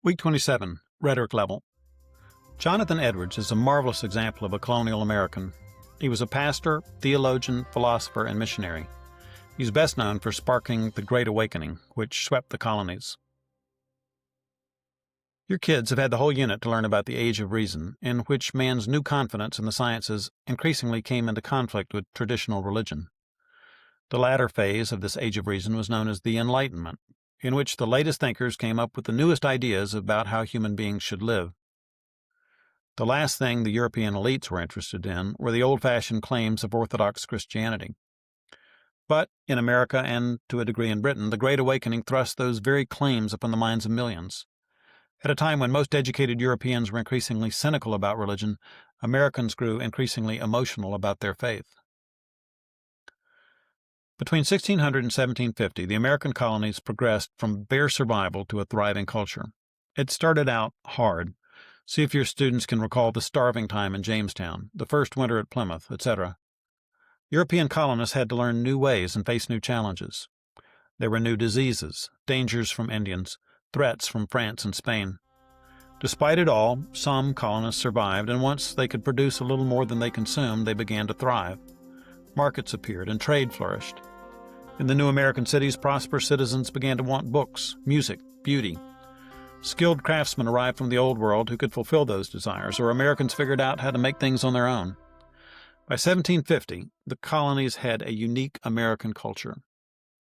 Week 27, Rhetoric Level. Jonathan Edwards is a marvelous example of a colonial American. He was a pastor, theologian, philosopher, and missionary. He's best known for sparking the Great Awakening, which swept the colonies. Your kids have had the whole unit to learn about the Age of Reason, in which man's new confidence in the sciences increasingly came into conflict with traditional religion. The latter phase of this Age of Reason was known as the Enlightenment, in which the latest thinkers came up with the newest ideas about how human beings should live. The last thing the European elites were interested in were the old-fashioned claims of Orthodox Christianity. But in America, and to a degree in Britain, the Great Awakening thrust those very claims upon the minds of millions. At a time when most educated Europeans were increasingly cynical about religion, Americans grew increasingly emotional about their faith. Between 1600 and 1750, the American colonies progressed from bare survival to a thriving culture. It started out hard. See if your students can recall the starving time in Jamestown, the first winter at Plymouth, etc. European colonists had to learn new ways and face new challenges. There were new diseases, dangers from Indians, threats from France and Spain. Despite it all, some colonists survived, and once they could produce a little more than they consumed, they began to thrive. Markets appeared and trade flourished. In the new American cities, prosperous citizens began to want books, music, beauty. Skilled craftsmen arrived from the Old World who could fulfill those desires, or Americans figured out how to make things on their own. By 1750, the colonies had a unique American culture.